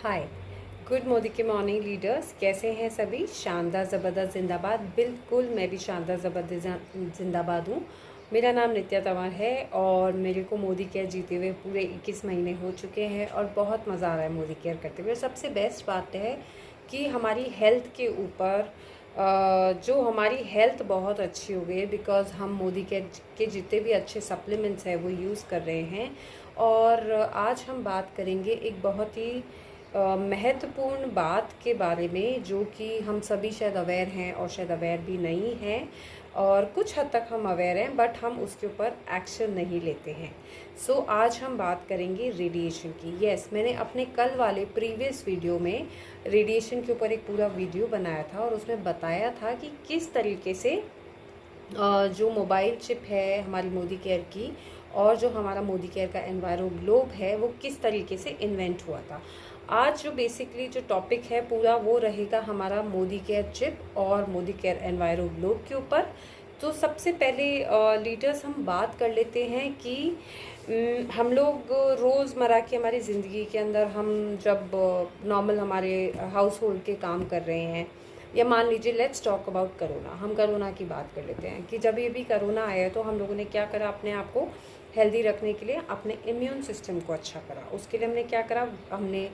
हाय, good Modi के morning leaders. कैसे हैं सभी? शानदार ज़बरदस्त जिंदाबाद। बिल्कुल, मैं भी शानदार ज़बरदस्त जिंदाबाद हूँ। मेरा नाम नित्या तंवर है और मेरे को मोदी केयर जीते हुए पूरे 21 महीने हो चुके हैं और बहुत मज़ा आ रहा है मोदी केयर करते हुए। और सबसे बेस्ट बात है कि हमारी हेल्थ के ऊपर जो हमारी हेल्थ बहुत अच्छी हो गई है बिकॉज़ हम मोदी केयर के जितने भी अच्छे सप्लीमेंट्स हैं वो यूज़ कर रहे हैं। और आज हम बात करेंगे एक बहुत ही महत्वपूर्ण बात के बारे में, जो कि हम सभी शायद अवेयर हैं और शायद अवेयर भी नहीं हैं, और कुछ हद तक हम अवेयर हैं बट हम उसके ऊपर एक्शन नहीं लेते हैं। सो आज हम बात करेंगे रेडिएशन की। यस, मैंने अपने कल वाले प्रीवियस वीडियो में रेडिएशन के ऊपर एक पूरा वीडियो बनाया था और उसमें बताया था कि किस तरीके से जो मोबाइल चिप है हमारी मोदी केयर की और जो हमारा मोदी केयर का एनवायरो ग्लोब है वो किस तरीके से इन्वेंट हुआ था। आज जो बेसिकली जो टॉपिक है पूरा वो रहेगा हमारा मोदी केयर चिप और मोदी केयर एनवायरो ग्लोब के ऊपर। तो सबसे पहले लीडर्स हम बात कर लेते हैं कि हम लोग रोज़मर्रा की हमारी ज़िंदगी के अंदर हम जब नॉर्मल हमारे हाउस होल्ड के काम कर रहे हैं, या मान लीजिए लेट्स टॉक अबाउट करोना। हम करोना की बात कर लेते हैं कि जब ये भी करोना आया तो हम लोगों ने क्या करा, अपने आप को हेल्दी रखने के लिए अपने इम्यून सिस्टम को अच्छा करा। उसके लिए हमने क्या करा, हमने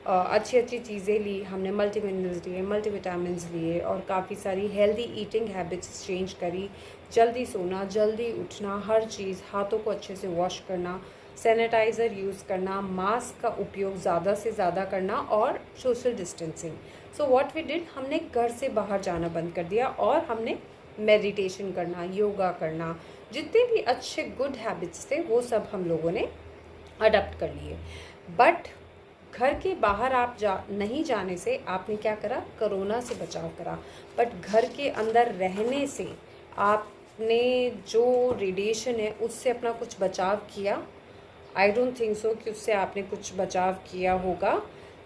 अच्छी अच्छी चीज़ें ली, हमने मल्टी मिनरल्स लिए, मल्टी विटामिन्स लिए और काफ़ी सारी हेल्दी ईटिंग हैबिट्स चेंज करी। जल्दी सोना, जल्दी उठना, हर चीज़, हाथों को अच्छे से वॉश करना, सैनिटाइज़र यूज़ करना, मास्क का उपयोग ज़्यादा से ज़्यादा करना और social distancing. So what we did, हमने घर से बाहर जाना बंद कर दिया और हमने मेडिटेशन करना, योगा करना, जितने भी अच्छे गुड हैबिट्स थे वो सब हम लोगों ने अडॉप्ट कर लिए। बट घर के बाहर आप नहीं जाने से आपने क्या करा, कोरोना से बचाव करा। बट घर के अंदर रहने से आपने जो रेडिएशन है उससे अपना कुछ बचाव किया? आई डोंट थिंक सो कि उससे आपने कुछ बचाव किया होगा।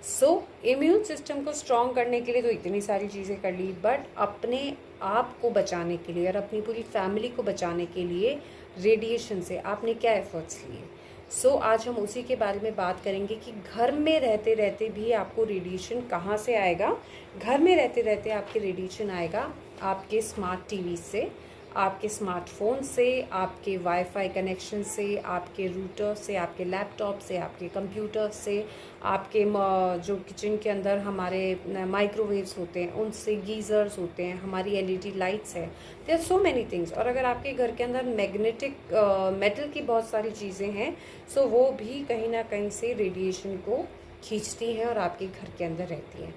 सो इम्यून सिस्टम को स्ट्रॉन्ग करने के लिए तो इतनी सारी चीज़ें कर ली, बट अपने आप को बचाने के लिए और अपनी पूरी फैमिली को बचाने के लिए रेडिएशन से आपने क्या एफर्ट्स लिए? सो आज हम उसी के बारे में बात करेंगे कि घर में रहते रहते भी आपको रेडिएशन कहाँ से आएगा। घर में रहते रहते आपके रेडिएशन आएगा आपके स्मार्ट टीवी से, आपके स्मार्टफोन से, आपके वाईफाई कनेक्शन से, आपके रूटर से, आपके लैपटॉप से, आपके कंप्यूटर से, आपके जो किचन के अंदर हमारे माइक्रोवेव्स होते हैं उनसे, गीज़र्स होते हैं, हमारी एलईडी लाइट्स है, there are so many things. और अगर आपके घर के अंदर मैग्नेटिक मेटल की बहुत सारी चीज़ें हैं, सो वो भी कहीं ना कहीं से रेडिएशन को खींचती हैं और आपके घर के अंदर रहती हैं।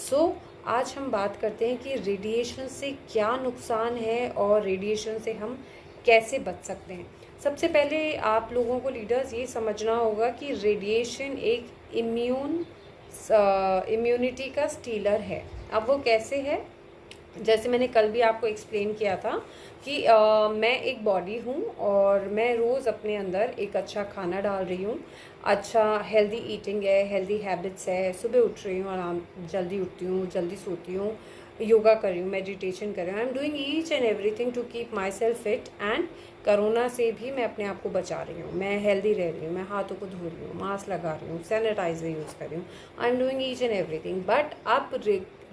सो आज हम बात करते हैं कि रेडिएशन से क्या नुकसान है और रेडिएशन से हम कैसे बच सकते हैं। सबसे पहले आप लोगों को लीडर्स ये समझना होगा कि रेडिएशन एक इम्यूनिटी का स्टीलर है। अब वो कैसे है, जैसे मैंने कल भी आपको एक्सप्लेन किया था कि मैं एक बॉडी हूँ और मैं रोज़ अपने अंदर एक अच्छा खाना डाल रही हूँ, अच्छा हेल्दी ईटिंग है, हेल्दी हैबिट्स है, सुबह उठ रही हूँ, आराम जल्दी उठती हूँ, जल्दी सोती हूँ, योगा कर रही हूँ, मेडिटेशन कर रही हूँ, I am doing each and everything to keep myself fit and corona से भी मैं अपने आप को बचा रही हूँ, मैं हेल्दी रह रही हूँ, मैं हाथों को धो रही हूँ, मास्क लगा रही हूँ, सैनिटाइजर यूज़ कर रही हूँ, I am doing each and everything. But अब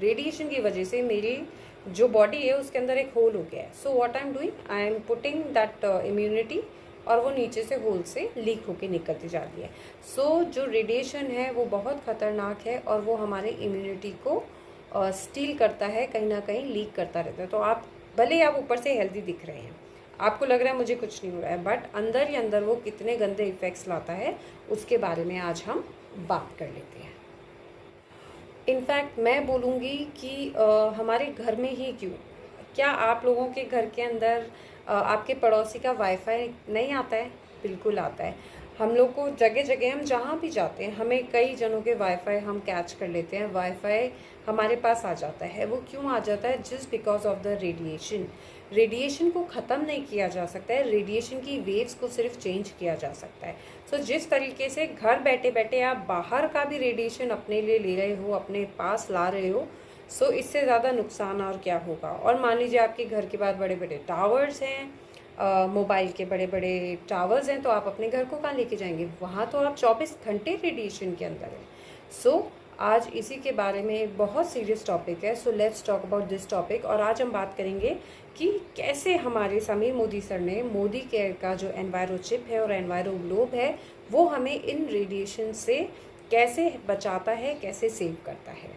रेडिएशन की वजह से मेरी जो बॉडी है उसके अंदर एक होल हो गया है। So what I am doing, I am putting that immunity, और वो नीचे से होल से लीक होके निकलती जा रही है। सो जो रेडिएशन है वो बहुत ख़तरनाक है और वो हमारे इम्यूनिटी को स्टील करता है, कहीं ना कहीं लीक करता रहता है। तो आप भले ही आप ऊपर से हेल्दी दिख रहे हैं, आपको लग रहा है मुझे कुछ नहीं हो रहा है, बट अंदर ही अंदर वो कितने गंदे इफ़ेक्ट्स लाता है उसके बारे में आज हम बात कर लेते हैं। इनफैक्ट मैं बोलूँगी कि हमारे घर में ही क्यों, क्या आप लोगों के घर के अंदर आपके पड़ोसी का वाईफाई नहीं आता है? बिल्कुल आता है। हम लोग को जगह जगह, हम जहाँ भी जाते हैं हमें कई जनों के वाईफाई हम कैच कर लेते हैं, वाईफाई हमारे पास आ जाता है। वो क्यों आ जाता है? Just because of the radiation. Radiation को ख़त्म नहीं किया जा सकता है, रेडिएशन की वेव्स को सिर्फ चेंज किया जा सकता है। सो जिस तरीके से घर बैठे बैठे आप बाहर का भी रेडिएशन अपने लिए ले रहे हो, अपने पास ला रहे हो, सो इससे ज़्यादा नुकसान और क्या होगा। और मान लीजिए आपके घर के बाद बड़े बड़े टावर्स हैं, मोबाइल के बड़े बड़े टावर्स हैं, तो आप अपने घर को कहाँ लेके जाएंगे? वहाँ तो आप 24 घंटे रेडिएशन के अंदर है। सो आज इसी के बारे में एक बहुत सीरियस टॉपिक है। So let's talk about this topic. और आज हम बात करेंगे कि कैसे हमारे समीर मोदी सर ने मोदी केयर का जो एनवायरो चिप है और एनवायरो ग्लोब है वो हमें इन रेडिएशन से कैसे बचाता है, कैसे सेव करता है।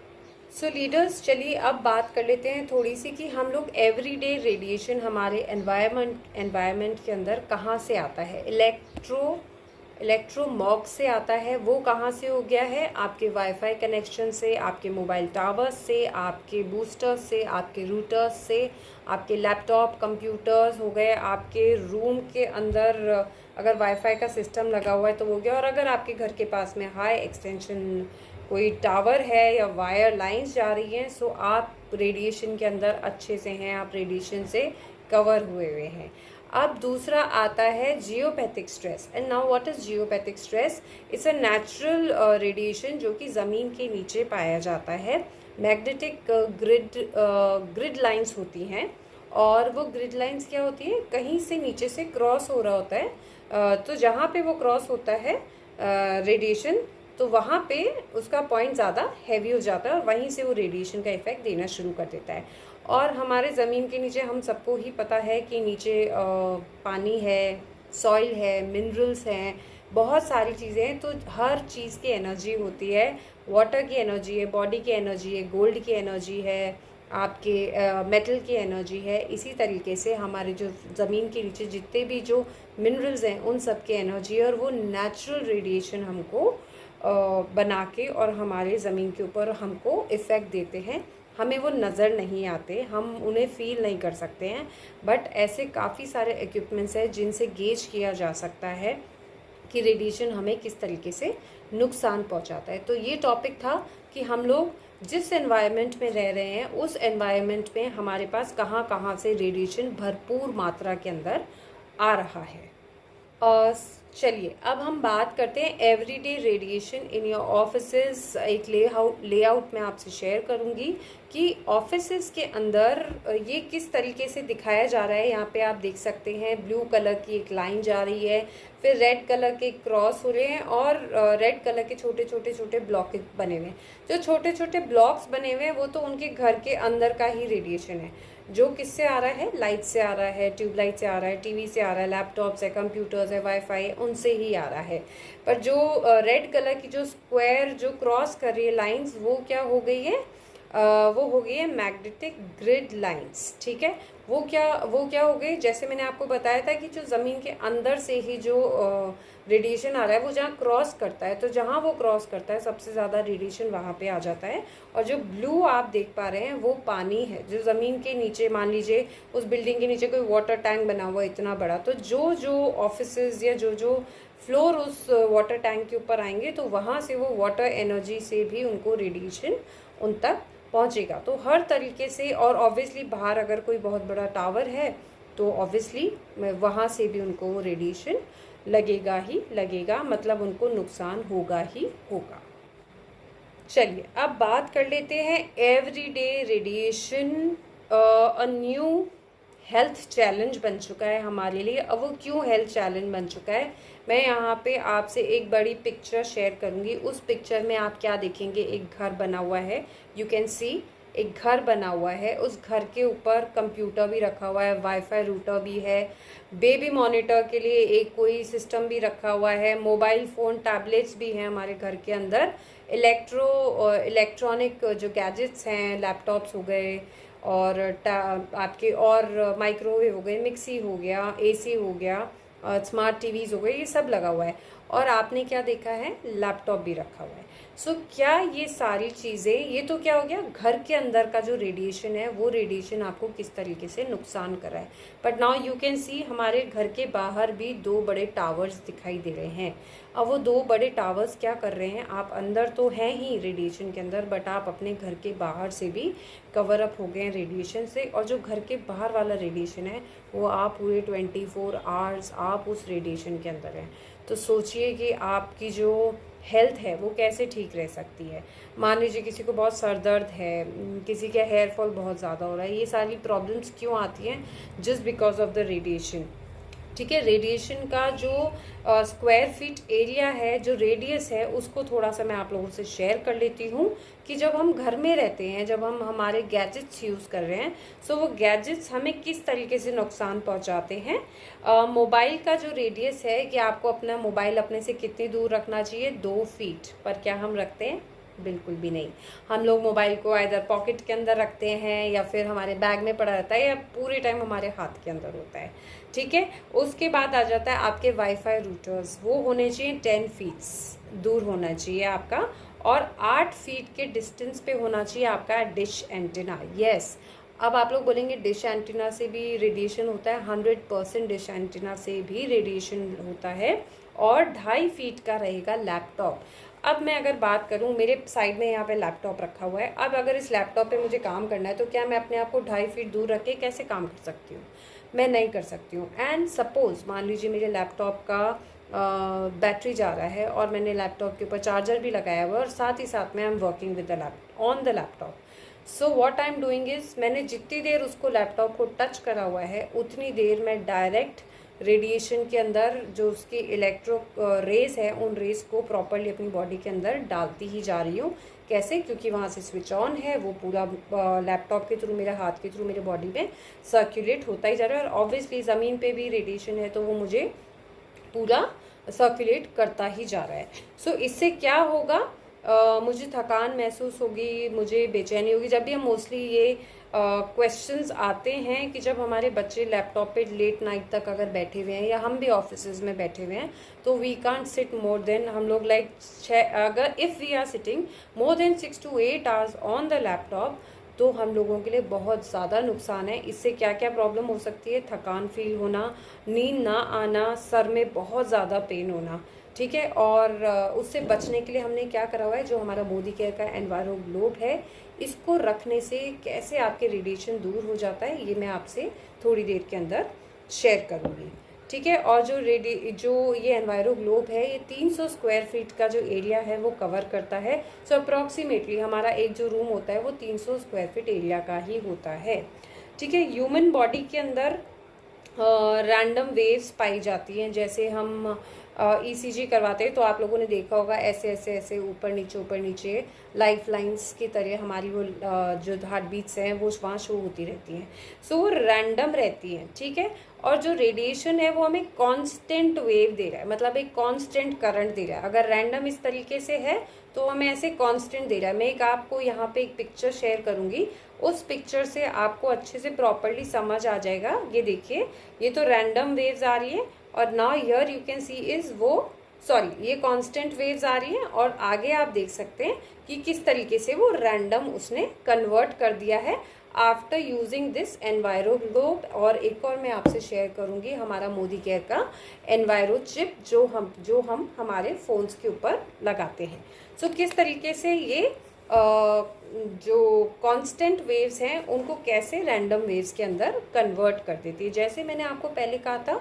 सो लीडर्स, चलिए अब बात कर लेते हैं थोड़ी सी कि हम लोग एवरीडे रेडिएशन हमारे एनवायरनमेंट के अंदर कहाँ से आता है। इलेक्ट्रोमॉग से आता है। वो कहाँ से हो गया है? आपके वाईफाई कनेक्शन से, आपके मोबाइल टावर्स से, आपके बूस्टर्स से, आपके रूटर्स से, आपके लैपटॉप कंप्यूटर्स हो गए, आपके रूम के अंदर अगर वाईफाई का सिस्टम लगा हुआ है तो हो गया। और अगर आपके घर के पास में हाई एक्सटेंशन कोई टावर है या वायर लाइंस जा रही हैं, सो आप रेडिएशन के अंदर अच्छे से हैं, आप रेडिएशन से कवर हुए हैं। अब दूसरा आता है geopathic stress. And now what is geopathic stress? It's a natural radiation जो कि ज़मीन के नीचे पाया जाता है। मैग्नेटिक ग्रिड लाइंस होती हैं, और वो ग्रिड लाइंस क्या होती हैं? कहीं से नीचे से क्रॉस हो रहा होता है, तो जहाँ पे वो क्रॉस होता है रेडिएशन, तो वहाँ पे उसका पॉइंट ज़्यादा हैवी हो जाता है और वहीं से वो रेडिएशन का इफेक्ट देना शुरू कर देता है। और हमारे ज़मीन के नीचे हम सबको ही पता है कि नीचे पानी है, सॉइल है, मिनरल्स हैं, बहुत सारी चीज़ें हैं। तो हर चीज़ की एनर्जी होती है। वाटर की एनर्जी है, बॉडी की एनर्जी है, गोल्ड की एनर्जी है, आपके मेटल की एनर्जी है। इसी तरीके से हमारे जो ज़मीन के नीचे जितने भी जो मिनरल्स हैं उन सब की एनर्जी है, और वो नेचुरल रेडिएशन हमको बना के और हमारे ज़मीन के ऊपर हमको इफ़ेक्ट देते हैं। हमें वो नज़र नहीं आते, हम उन्हें फ़ील नहीं कर सकते हैं, बट ऐसे काफ़ी सारे इक्विपमेंट्स हैं जिनसे गेज किया जा सकता है कि रेडिएशन हमें किस तरीके से नुकसान पहुंचाता है। तो ये टॉपिक था कि हम लोग जिस एनवायरनमेंट में रह रहे हैं उस एनवायरनमेंट में हमारे पास कहाँ कहाँ से रेडिएशन भरपूर मात्रा के अंदर आ रहा है। और चलिए अब हम बात करते हैं everyday radiation in your offices. एक लेआउट मैं आपसे शेयर करूंगी कि ऑफिसेज के अंदर ये किस तरीके से दिखाया जा रहा है। यहाँ पे आप देख सकते हैं ब्लू कलर की एक लाइन जा रही है, फिर रेड कलर के क्रॉस हो रहे हैं, और रेड कलर के छोटे छोटे ब्लॉक बने हुए हैं। जो छोटे छोटे ब्लॉक्स बने हुए हैं वो तो उनके घर के अंदर का ही रेडिएशन है, जो किससे आ रहा है? लाइट से आ रहा है, ट्यूबलाइट से आ रहा है, टीवी से आ रहा है, लैपटॉप्स है, कंप्यूटर्स है, वाईफाई है, उनसे ही आ रहा है। पर जो रेड कलर की जो स्क्वायर जो क्रॉस कर रही है लाइंस, वो क्या हो गई है? वो हो गई है मैग्नेटिक ग्रिड लाइंस। ठीक है, वो क्या हो गई? जैसे मैंने आपको बताया था कि जो ज़मीन के अंदर से ही जो रेडिएशन आ रहा है वो जहाँ क्रॉस करता है, तो जहाँ वो क्रॉस करता है सबसे ज़्यादा रेडिएशन वहाँ पे आ जाता है। और जो ब्लू आप देख पा रहे हैं वो पानी है जो ज़मीन के नीचे, मान लीजिए उस बिल्डिंग के नीचे कोई वाटर टैंक बना हुआ है इतना बड़ा, तो जो ऑफिसेज या जो फ्लोर उस वाटर टैंक के ऊपर आएंगे तो वहाँ से वो वाटर एनर्जी से भी उनको रेडिएशन उन तक पहुँचेगा। तो हर तरीके से, और ऑब्वियसली बाहर अगर कोई बहुत बड़ा टावर है तो ऑब्वियसली वहाँ से भी उनको रेडिएशन लगेगा ही लगेगा, मतलब उनको नुकसान होगा ही होगा। चलिए अब बात कर लेते हैं everyday radiation a new health challenge बन चुका है हमारे लिए। अब वो क्यों हेल्थ चैलेंज बन चुका है, मैं यहाँ पे आपसे एक बड़ी पिक्चर शेयर करूँगी। उस पिक्चर में आप क्या देखेंगे? एक घर बना हुआ है, यू कैन सी एक घर बना हुआ है। उस घर के ऊपर कंप्यूटर भी रखा हुआ है, वाईफाई रूटर भी है, बेबी मॉनिटर के लिए एक कोई सिस्टम भी रखा हुआ है, मोबाइल फ़ोन, टैबलेट्स भी हैं हमारे घर के अंदर, इलेक्ट्रॉनिक जो गैजेट्स हैं, लैपटॉप्स हो गए, और आपके और माइक्रोवेव हो गए, मिक्सी हो गया, एसी हो गया, स्मार्ट टीवीज़ हो गए, ये सब लगा हुआ है। और आपने क्या देखा है? लैपटॉप भी रखा हुआ है। सो क्या ये सारी चीज़ें, ये तो क्या हो गया, घर के अंदर का जो रेडिएशन है वो रेडिएशन आपको किस तरीके से नुकसान कर रहा है। बट नाउ यू कैन सी हमारे घर के बाहर भी दो बड़े टावर्स दिखाई दे रहे हैं। अब वो दो बड़े टावर्स क्या कर रहे हैं? आप अंदर तो हैं ही रेडिएशन के अंदर, बट आप अपने घर के बाहर से भी कवर अप हो गए हैं रेडिएशन से। और जो घर के बाहर वाला रेडिएशन है वो आप पूरे 24 आवर्स आप उस रेडिएशन के अंदर हैं। तो सोचिए कि आपकी जो हेल्थ है वो कैसे ठीक रह सकती है। मान लीजिए किसी को बहुत सर दर्द है, किसी का हेयर फॉल बहुत ज़्यादा हो रहा है, ये सारी प्रॉब्लम्स क्यों आती हैं? Just because of the radiation. ठीक है। रेडिएशन का जो स्क्वायर फीट एरिया है, जो रेडियस है, उसको थोड़ा सा मैं आप लोगों से शेयर कर लेती हूँ कि जब हम घर में रहते हैं, जब हम हमारे गैजेट्स यूज़ कर रहे हैं, सो वो गैजेट्स हमें किस तरीके से नुकसान पहुँचाते हैं। मोबाइल का जो रेडियस है कि आपको अपना मोबाइल अपने से कितनी दूर रखना चाहिए, 2 फीट, पर क्या हम रखते हैं? बिल्कुल भी नहीं। हम लोग मोबाइल को आइदर पॉकेट के अंदर रखते हैं या फिर हमारे बैग में पड़ा रहता है या पूरे टाइम हमारे हाथ के अंदर होता है, ठीक है। उसके बाद आ जाता है आपके वाईफाई रूटर्स, वो होने चाहिए 10 फीट्स दूर होना चाहिए आपका, और 8 फीट के डिस्टेंस पे होना चाहिए आपका डिश एंटीना। यस, अब आप लोग बोलेंगे डिश एंटीना से भी रेडिएशन होता है। 100% डिश एंटीना से भी रेडिएशन होता है। और 2.5 फीट का रहेगा लैपटॉप। अब मैं अगर बात करूं, मेरे साइड में यहाँ पे लैपटॉप रखा हुआ है। अब अगर इस लैपटॉप पे मुझे काम करना है तो क्या मैं अपने आप को 2.5 फीट दूर रख के कैसे काम कर सकती हूँ? मैं नहीं कर सकती हूँ। एंड सपोज़ मान लीजिए मेरे लैपटॉप का बैटरी जा रहा है और मैंने लैपटॉप के ऊपर चार्जर भी लगाया हुआ है और साथ ही साथ में I am working with the laptop on the laptop. So what I am doing is, मैंने जितनी देर उसको लैपटॉप को टच करा हुआ है उतनी देर मैं डायरेक्ट रेडिएशन के अंदर जो उसकी इलेक्ट्रो रेस है, उन रेस को प्रॉपरली अपनी बॉडी के अंदर डालती ही जा रही हूँ। कैसे? क्योंकि वहाँ से स्विच ऑन है, वो पूरा लैपटॉप के थ्रू, मेरे हाथ के थ्रू मेरे बॉडी में सर्कुलेट होता ही जा रहा है। और ऑब्वियसली ज़मीन पे भी रेडिएशन है तो वो मुझे पूरा सर्कुलेट करता ही जा रहा है। सो इससे क्या होगा, मुझे थकान महसूस होगी, मुझे बेचैनी होगी। जब भी हम मोस्टली ये क्वेश्चंस आते हैं कि जब हमारे बच्चे लैपटॉप पे लेट नाइट तक अगर बैठे हुए हैं या हम भी ऑफिसेज में बैठे हुए हैं तो we can't sit more than, हम लोग लाइक अगर if we are sitting more than 6 to 8 hours on the laptop तो हम लोगों के लिए बहुत ज़्यादा नुकसान है। इससे क्या क्या प्रॉब्लम हो सकती है? थकान फील होना, नींद ना आना, सर में बहुत ज़्यादा पेन होना, ठीक है। और उससे बचने के लिए हमने क्या करा हुआ है, जो हमारा मोदी केयर का एनवायरो ग्लोब है, इसको रखने से कैसे आपके रेडिएशन दूर हो जाता है ये मैं आपसे थोड़ी देर के अंदर शेयर करूँगी, ठीक है। और जो ये एनवायरो ग्लोब है, ये 300 स्क्वायर फीट का जो एरिया है वो कवर करता है। सो अप्रॉक्सीमेटली हमारा एक जो रूम होता है वो 300 स्क्वायर फीट एरिया का ही होता है, ठीक है। ह्यूमन बॉडी के अंदर रैंडम वेव्स पाई जाती हैं। जैसे हम ईसीजी करवाते हैं तो आप लोगों ने देखा होगा ऐसे ऐसे ऐसे ऊपर नीचे लाइफ लाइन्स की तरह हमारी वो जो हार्ट बीट्स हैं वो वहाँ शो होती रहती हैं। सो वो रैंडम रहती हैं, ठीक है। और जो रेडिएशन है वो हमें कांस्टेंट वेव दे रहा है, मतलब एक कांस्टेंट करंट दे रहा है। अगर रैंडम इस तरीके से है तो हमें ऐसे कांस्टेंट दे रहा है। मैं एक आपको यहाँ पे एक पिक्चर शेयर करूँगी, उस पिक्चर से आपको अच्छे से प्रॉपरली समझ आ जाएगा। ये देखिए, ये तो रैंडम वेव्स आ रही है और now here you can C is वो ये कांस्टेंट वेव्स आ रही हैं और आगे आप देख सकते हैं कि किस तरीके से वो रैंडम उसने कन्वर्ट कर दिया है after using this enviro globe. और एक और मैं आपसे शेयर करूंगी हमारा मोदी केयर का एनवायरो चिप जो हम हमारे फ़ोन्स के ऊपर लगाते हैं। सो किस तरीके से ये जो कांस्टेंट वेव्स हैं उनको कैसे रैंडम वेव्स के अंदर कन्वर्ट कर देती है। जैसे मैंने आपको पहले कहा था,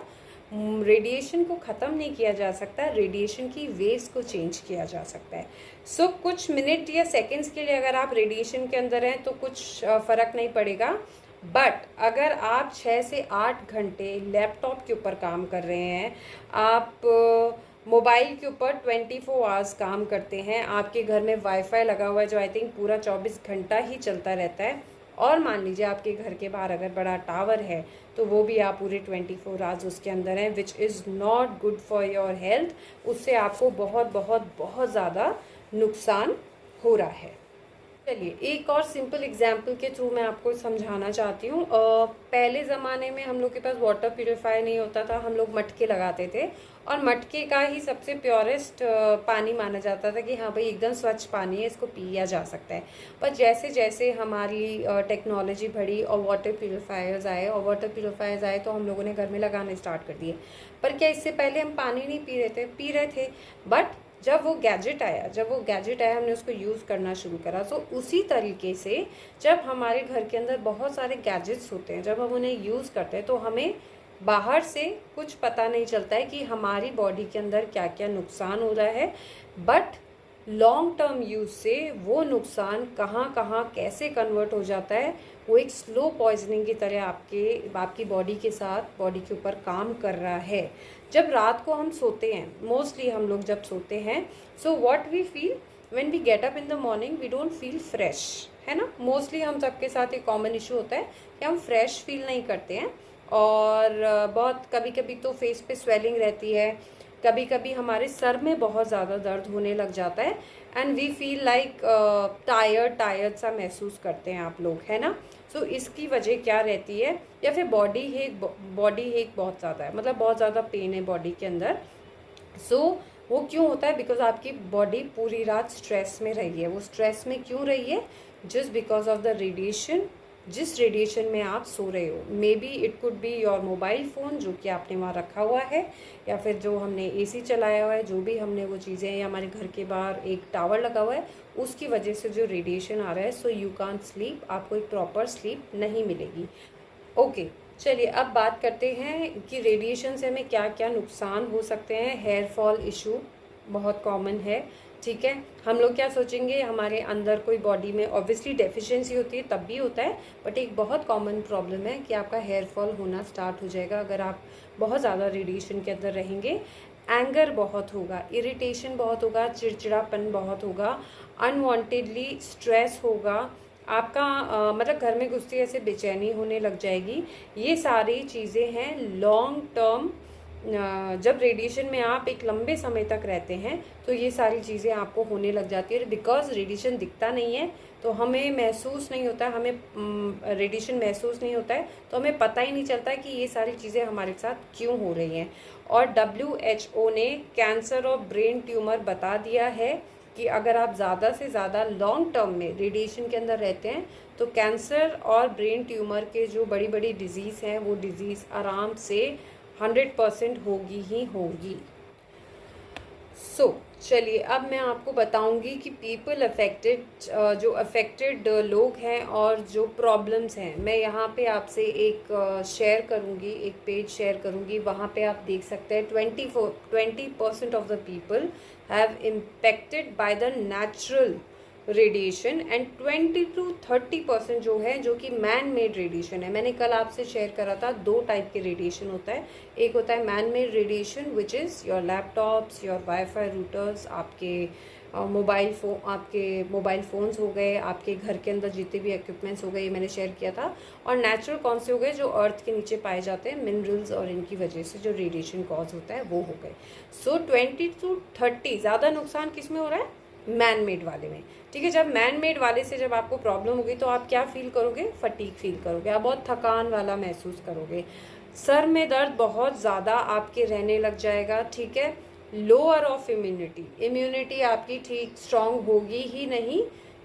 रेडिएशन को ख़त्म नहीं किया जा सकता, रेडिएशन की वेव्स को चेंज किया जा सकता है। सो कुछ मिनट या सेकंड्स के लिए अगर आप रेडिएशन के अंदर हैं तो कुछ फ़र्क नहीं पड़ेगा। बट अगर आप 6 से 8 घंटे लैपटॉप के ऊपर काम कर रहे हैं, आप मोबाइल के ऊपर 24 आवर्स काम करते हैं, आपके घर में वाईफाई लगा हुआ है जो आई थिंक पूरा 24 घंटा ही चलता रहता है, और मान लीजिए आपके घर के बाहर अगर बड़ा टावर है तो वो भी आप पूरे 24 आवर्स उसके अंदर हैं, विच is not good for your health. उससे आपको बहुत बहुत बहुत ज़्यादा नुकसान हो रहा है। चलिए एक और सिंपल एग्जाम्पल के थ्रू मैं आपको समझाना चाहती हूँ। पहले ज़माने में हम लोग के पास वाटर प्यूरिफायर नहीं होता था, हम लोग मटके लगाते थे और मटके का ही सबसे प्योरेस्ट पानी माना जाता था कि हाँ भाई एकदम स्वच्छ पानी है, इसको पिया जा सकता है। पर जैसे जैसे हमारी टेक्नोलॉजी बढ़ी और वाटर प्यूरिफायर्स आए तो हम लोगों ने घर में लगाने स्टार्ट कर दिए। पर क्या इससे पहले हम पानी नहीं पी रहे थे। बट जब वो गैजेट आया हमने उसको यूज़ करना शुरू करा। तो उसी तरीके से जब हमारे घर के अंदर बहुत सारे गैजेट्स होते हैं, जब हम उन्हें यूज़ करते हैं तो हमें बाहर से कुछ पता नहीं चलता है कि हमारी बॉडी के अंदर क्या क्या नुकसान हो रहा है। बट लॉन्ग टर्म यूज़ से वो नुकसान कहाँ कहाँ कैसे कन्वर्ट हो जाता है, वो एक स्लो पॉइजनिंग की तरह आपकी बॉडी के साथ, बॉडी के ऊपर काम कर रहा है। जब रात को हम सोते हैं, मोस्टली हम लोग जब सोते हैं, so what we feel when we get up in the morning, we don't feel fresh, है ना। मोस्टली हम सबके साथ एक कॉमन इशू होता है कि हम फ्रेश फील नहीं करते हैं, और बहुत कभी कभी तो फेस पे स्वेलिंग रहती है, कभी कभी हमारे सर में बहुत ज़्यादा दर्द होने लग जाता है, and we feel like tired सा महसूस करते हैं आप लोग, है ना। सो इसकी वजह क्या रहती है, या फिर बॉडी एक बहुत ज़्यादा है, मतलब बहुत ज़्यादा पेन है बॉडी के अंदर। सो वो क्यों होता है, बिकॉज आपकी बॉडी पूरी रात स्ट्रेस में रही है। वो स्ट्रेस में क्यों रही है, just because of the radiation, जिस रेडिएशन में आप सो रहे हो। May be it could be your mobile phone जो कि आपने वहाँ रखा हुआ है, या फिर जो हमने एसी चलाया हुआ है, जो भी हमने वो चीज़ें, या हमारे घर के बाहर एक टावर लगा हुआ है, उसकी वजह से जो रेडिएशन आ रहा है। सो यू कांट स्लीप, आपको एक प्रॉपर स्लीप नहीं मिलेगी। ओके, चलिए अब बात करते हैं कि रेडिएशन से हमें क्या क्या नुकसान हो सकते हैं। हेयर फॉल इशू बहुत कॉमन है, ठीक है। हम लोग क्या सोचेंगे, हमारे अंदर कोई बॉडी में ऑब्वियसली डेफिशिएंसी होती है, तब भी होता है, बट एक बहुत कॉमन प्रॉब्लम है कि आपका हेयर फॉल होना स्टार्ट हो जाएगा अगर आप बहुत ज़्यादा रेडिएशन के अंदर रहेंगे। एंगर बहुत होगा, इरिटेशन बहुत होगा, चिड़चिड़ापन बहुत होगा, अनवांटेडली स्ट्रेस होगा, आपका मतलब घर में घुसते ऐसे बेचैनी होने लग जाएगी। ये सारी चीज़ें हैं लॉन्ग टर्म, जब रेडिएशन में आप एक लंबे समय तक रहते हैं तो ये सारी चीज़ें आपको होने लग जाती है। बिकॉज रेडिएशन दिखता नहीं है तो हमें महसूस नहीं होता है, हमें रेडिएशन महसूस नहीं होता है, तो हमें पता ही नहीं चलता है कि ये सारी चीज़ें हमारे साथ क्यों हो रही हैं। और WHO ने कैंसर और ब्रेन ट्यूमर बता दिया है कि अगर आप ज़्यादा से ज़्यादा लॉन्ग टर्म में रेडिएशन के अंदर रहते हैं तो कैंसर और ब्रेन ट्यूमर के जो बड़ी बड़ी डिजीज़ हैं, वो डिज़ीज़ आराम से 100% होगी ही होगी। चलिए अब मैं आपको बताऊंगी कि पीपल अफेक्टेड, जो अफेक्टेड लोग हैं और जो प्रॉब्लम्स हैं, मैं यहाँ पे आपसे एक शेयर करूँगी, एक पेज शेयर करूँगी। वहाँ पे आप देख सकते हैं 20% of the people have impacted by the natural radiation, and 20 to 30% जो है, जो कि मैन मेड रेडिएशन है। मैंने कल आपसे शेयर करा था, दो टाइप के रेडिएशन होता है। एक होता है man made radiation which is your laptops, your wifi routers, आपके मोबाइल फ़ोन्स हो गए, आपके घर के अंदर जितने भी इक्विपमेंट्स हो गए, ये मैंने शेयर किया था। और नेचुरल कौन से हो गए, जो अर्थ के नीचे पाए जाते हैं, मिनरल्स, और इनकी वजह से जो रेडिएशन कॉज होता है वो हो गए। सो 20 to 30 ज़्यादा नुकसान किस में हो रहा है, मैन मेड वाले में, ठीक है। जब मैन मेड वाले से जब आपको प्रॉब्लम होगी तो आप क्या फील करोगे, फटीग फील करोगे, आप बहुत थकान वाला महसूस करोगे, सर में दर्द बहुत ज़्यादा आपके रहने लग जाएगा, ठीक है। लोअर ऑफ इम्यूनिटी आपकी ठीक स्ट्रांग होगी ही नहीं,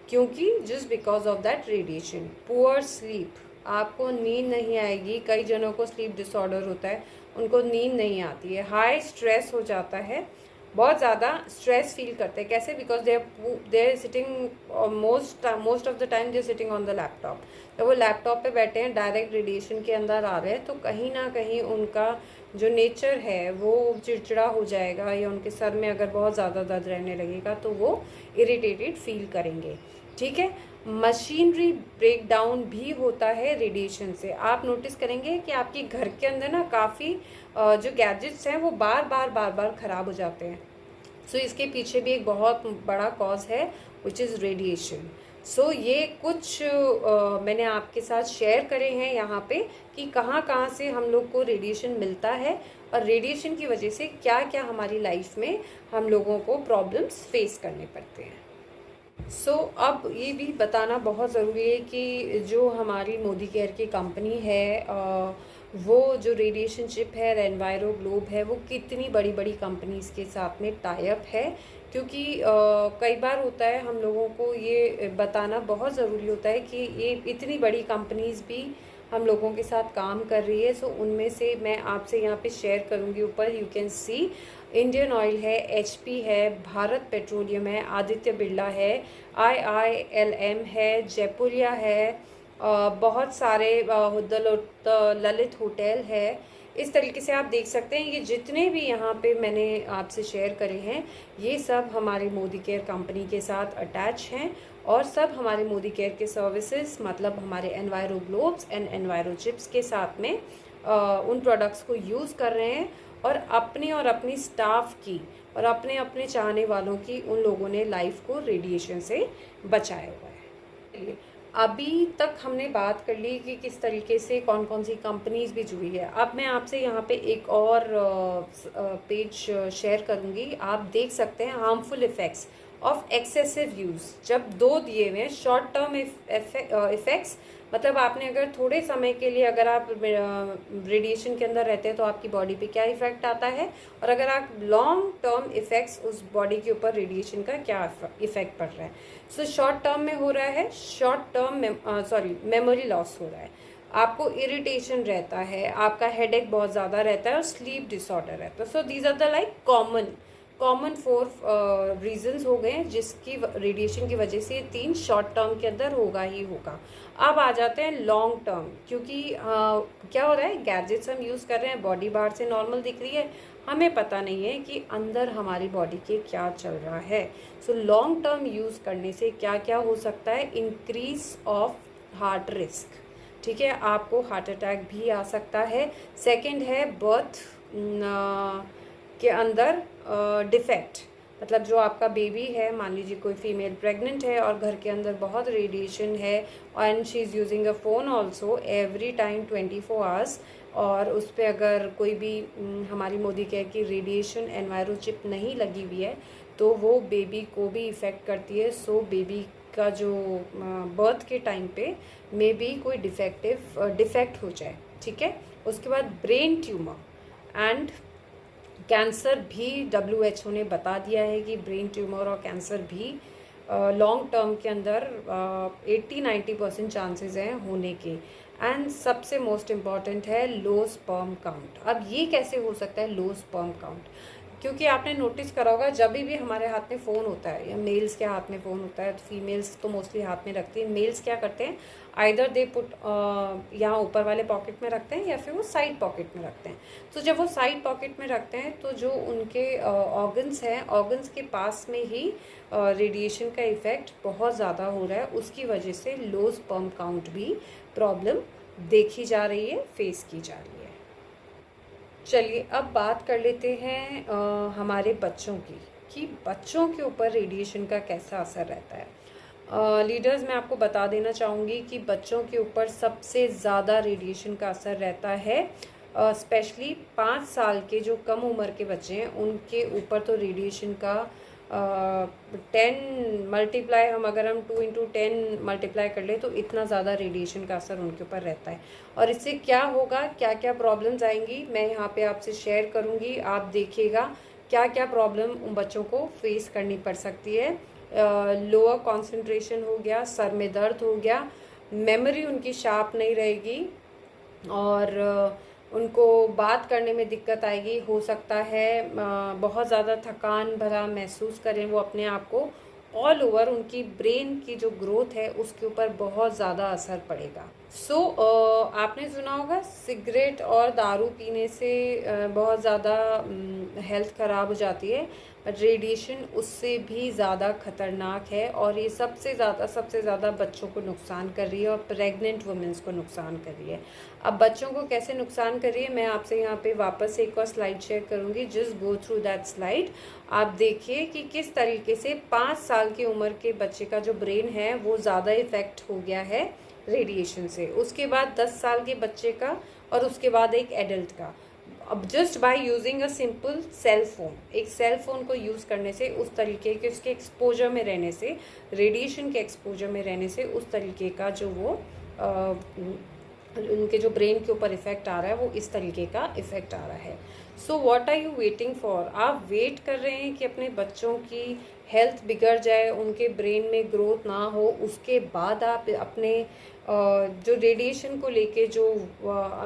क्योंकि just because of that radiation. Poor sleep, आपको नींद नहीं आएगी। कई जनों को स्लीप डिसऑर्डर होता है, उनको नींद नहीं आती है। हाई स्ट्रेस हो जाता है, बहुत ज़्यादा स्ट्रेस फील करते हैं। कैसे, because they sitting most of the time they sitting on the laptop. जब वो लैपटॉप पे बैठे हैं, डायरेक्ट रेडिएशन के अंदर आ रहे हैं, तो कहीं ना कहीं उनका जो नेचर है वो चिड़चिड़ा हो जाएगा, या उनके सर में अगर बहुत ज़्यादा दर्द रहने लगेगा तो वो इरिटेटेड फील करेंगे, ठीक है। मशीनरी ब्रेकडाउन भी होता है रेडिएशन से। आप नोटिस करेंगे कि आपके घर के अंदर ना काफ़ी जो गैजेट्स हैं वो बार बार ख़राब हो जाते हैं। सो इसके पीछे भी एक बहुत बड़ा कॉज है विच इज़ रेडिएशन। सो ये कुछ मैंने आपके साथ शेयर करे हैं यहाँ पे कि कहाँ कहाँ से हम लोग को रेडिएशन मिलता है, और रेडिएशन की वजह से क्या क्या हमारी लाइफ में हम लोगों को प्रॉब्लम्स फेस करने पड़ते हैं। अब ये भी बताना बहुत ज़रूरी है कि जो हमारी मोदी केयर की कंपनी है, वो जो रेडिएशन चिप है, एनवायरो ग्लोब है, वो कितनी बड़ी बड़ी कंपनीज़ के साथ में टाई अप है। क्योंकि कई बार होता है, हम लोगों को ये बताना बहुत ज़रूरी होता है कि ये इतनी बड़ी कंपनीज़ भी हम लोगों के साथ काम कर रही है। सो उनमें से मैं आपसे यहाँ पे शेयर करूँगी। ऊपर you can C Indian oil है, HP है, भारत पेट्रोलियम है, आदित्य बिरला है, IILM है, जयपुरिया है, बहुत सारे ललित होटल है, इस तरीके से आप देख सकते हैं ये जितने भी यहाँ पे मैंने आपसे शेयर करे हैं ये सब हमारे मोदी केयर कंपनी के साथ अटैच हैं और सब हमारे मोदी केयर के सर्विसेज मतलब हमारे Enviro Globes and Enviro Chips के साथ में उन प्रोडक्ट्स को यूज़ कर रहे हैं और अपनी स्टाफ की और अपने अपने चाहने वालों की उन लोगों ने लाइफ को रेडिएशन से बचाया हुआ है। अभी तक हमने बात कर ली कि किस तरीके से कौन कौन सी कंपनीज भी जुड़ी है। अब मैं आपसे यहाँ पे एक और पेज शेयर करूँगी। आप देख सकते हैं harmful effects of excessive use. जब दो दिए हुए हैं शॉर्ट टर्म इफ़ेक्ट्स, मतलब आपने अगर थोड़े समय के लिए अगर आप रेडिएशन के अंदर रहते हैं तो आपकी बॉडी पे क्या इफ़ेक्ट आता है, और अगर आप लॉन्ग टर्म इफ़ेक्ट्स उस बॉडी के ऊपर रेडिएशन का क्या इफ़ेक्ट पड़ रहा है। सो शॉर्ट टर्म में हो रहा है मेमोरी लॉस हो रहा है, आपको इरिटेशन रहता है, आपका हेडेक बहुत ज़्यादा रहता है और स्लीप डिसऑर्डर रहता है। So these are the like common 4 reasons हो गए हैं जिसकी रेडिएशन की वजह से 3 शॉर्ट टर्म के अंदर होगा ही होगा। अब आ जाते हैं लॉन्ग टर्म, क्योंकि क्या हो रहा है, गैजेट्स हम यूज़ कर रहे हैं, बॉडी बाहर से नॉर्मल दिख रही है, हमें पता नहीं है कि अंदर हमारी बॉडी के क्या चल रहा है। सो लॉन्ग टर्म यूज़ करने से क्या क्या हो सकता है, इंक्रीज ऑफ हार्ट रिस्क, ठीक है, आपको हार्ट अटैक भी आ सकता है। सेकंड है बर्थ के अंदर डिफेक्ट, मतलब जो आपका बेबी है, मान लीजिए कोई फीमेल प्रेग्नेंट है और घर के अंदर बहुत रेडिएशन है and she is using a phone also every time 24 hours, और उस पर अगर कोई भी हमारी मोदी केयर की रेडिएशन एनवायरो चिप नहीं लगी हुई है तो वो बेबी को भी इफ़ेक्ट करती है। सो बेबी का जो बर्थ के टाइम पे मे बी कोई डिफेक्ट हो जाए, ठीक है। उसके बाद ब्रेन ट्यूमर एंड कैंसर भी WHO ने बता दिया है कि ब्रेन ट्यूमर और कैंसर भी लॉन्ग टर्म के अंदर 80-90% चांसेस हैं होने के। एंड सबसे मोस्ट इम्पॉर्टेंट है लो स्पर्म काउंट। अब ये कैसे हो सकता है लो स्पर्म काउंट, क्योंकि आपने नोटिस करा होगा जब भी हमारे हाथ में फ़ोन होता है या मेल्स के हाथ में फ़ोन होता है, तो फीमेल्स तो मोस्टली हाथ में रखती हैं, मेल्स क्या करते हैं आइदर दे पुट यहाँ ऊपर वाले पॉकेट में रखते हैं या फिर वो साइड पॉकेट में रखते हैं। तो जब वो साइड पॉकेट में रखते हैं तो जो उनके ऑर्गन्स हैं, ऑर्गन्स के पास में ही रेडिएशन का इफ़ेक्ट बहुत ज़्यादा हो रहा है, उसकी वजह से लो स्पर्म काउंट भी प्रॉब्लम देखी जा रही है, फेस की जा रही है। चलिए अब बात कर लेते हैं हमारे बच्चों की, कि बच्चों के ऊपर रेडिएशन का कैसा असर रहता है। लीडर्स, मैं आपको बता देना चाहूँगी कि बच्चों के ऊपर सबसे ज़्यादा रेडिएशन का असर रहता है, स्पेशली 5 साल के जो कम उम्र के बच्चे हैं उनके ऊपर तो रेडिएशन का 10 मल्टीप्लाई, अगर हम 2 × 10 मल्टीप्लाई कर ले तो इतना ज़्यादा रेडिएशन का असर उनके ऊपर रहता है। और इससे क्या होगा, क्या क्या प्रॉब्लम्स आएंगी, मैं यहाँ पे आपसे शेयर करूँगी, आप देखिएगा क्या क्या प्रॉब्लम उन बच्चों को फेस करनी पड़ सकती है। लोअर कंसंट्रेशन हो गया, सर में दर्द हो गया, मेमोरी उनकी शार्प नहीं रहेगी और उनको बात करने में दिक्कत आएगी, हो सकता है बहुत ज़्यादा थकान भरा महसूस करें वो अपने आप को। ऑल ओवर उनकी ब्रेन की जो ग्रोथ है उसके ऊपर बहुत ज़्यादा असर पड़ेगा। सो आपने सुना होगा सिगरेट और दारू पीने से बहुत ज़्यादा हेल्थ ख़राब हो जाती है, बट रेडिएशन उससे भी ज़्यादा खतरनाक है और ये सबसे ज़्यादा बच्चों को नुकसान कर रही है और प्रेग्नेंट वुमेंस को नुकसान कर रही है। अब बच्चों को कैसे नुकसान कर रही है, मैं आपसे यहाँ पे वापस एक और स्लाइड शेयर करूँगी, just go through that slide. आप देखिए कि किस तरीके से 5 साल की उम्र के बच्चे का जो ब्रेन है वो ज़्यादा इफ़ेक्ट हो गया है रेडिएशन से, उसके बाद 10 साल के बच्चे का और उसके बाद एक एडल्ट का। अब just by using a simple cell phone, एक सेल फोन को यूज़ करने से, उस तरीके के उसके एक्सपोजर में रहने से, रेडिएशन के एक्सपोजर में रहने से उस तरीके का जो वो उनके जो ब्रेन के ऊपर इफ़ेक्ट आ रहा है वो इस तरीके का इफ़ेक्ट आ रहा है। So what are you waiting for, आप वेट कर रहे हैं कि अपने बच्चों की हेल्थ बिगड़ जाए, उनके ब्रेन में ग्रोथ ना हो, उसके बाद आप अपने जो रेडिएशन को लेके जो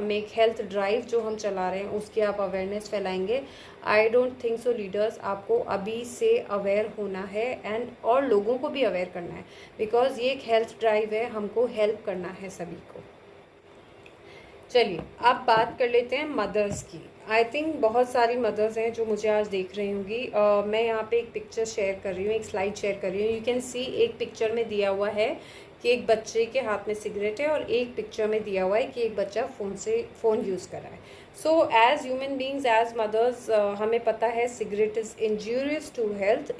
मेक हेल्थ ड्राइव जो हम चला रहे हैं उसकी आप अवेयरनेस फैलाएंगे। I don't think so leaders, आपको अभी से अवेयर होना है एंड और लोगों को भी अवेयर करना है, बिकॉज ये एक हेल्थ ड्राइव है, हमको हेल्प करना है सभी को। चलिए अब बात कर लेते हैं मदर्स की। आई थिंक बहुत सारी मदर्स हैं जो मुझे आज देख रही होंगी। मैं यहाँ पे एक पिक्चर शेयर कर रही हूँ, एक स्लाइड शेयर कर रही हूँ। यू कैन सी एक पिक्चर में दिया हुआ है कि एक बच्चे के हाथ में सिगरेट है, और एक पिक्चर में दिया हुआ है कि एक बच्चा फ़ोन यूज़ कर रहा है। So as human beings, as mothers, हमें पता है cigarette is injurious to health,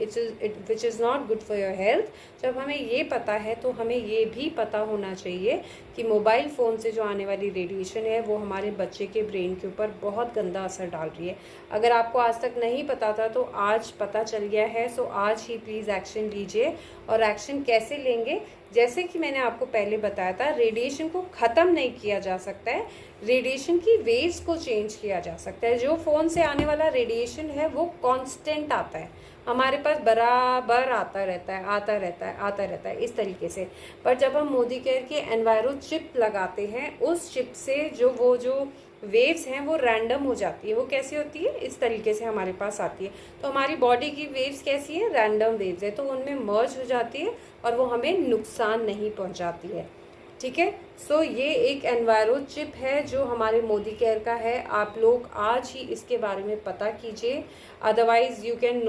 which is not good for your health. जब हमें ये पता है तो हमें ये भी पता होना चाहिए कि मोबाइल फ़ोन से जो आने वाली रेडिएशन है वो हमारे बच्चे के ब्रेन के ऊपर बहुत गंदा असर डाल रही है। अगर आपको आज तक नहीं पता था तो आज पता चल गया है। सो आज ही प्लीज़ एक्शन लीजिए। और एक्शन कैसे लेंगे? जैसे कि मैंने आपको पहले बताया था, रेडिएशन को ख़त्म नहीं किया जा सकता है, रेडिएशन की वेव्स को चेंज किया जा सकता है। जो फ़ोन से आने वाला रेडिएशन है वो कांस्टेंट आता है, हमारे पास बराबर आता रहता है, आता रहता है इस तरीके से। पर जब हम मोदी केयर की एनवायरो चिप लगाते हैं, उस चिप से जो वेव्स हैं वो रैंडम हो जाती है। वो कैसी होती है? इस तरीके से हमारे पास आती है। तो हमारी बॉडी की वेव्स कैसी है? रैंडम वेव्स है, तो उनमें मर्ज हो जाती है और वो हमें नुकसान नहीं पहुंचाती है। ठीक है। सो ये एक एनवायरो चिप है जो हमारे मोदी केयर का है। आप लोग आज ही इसके बारे में पता कीजिए, otherwise you can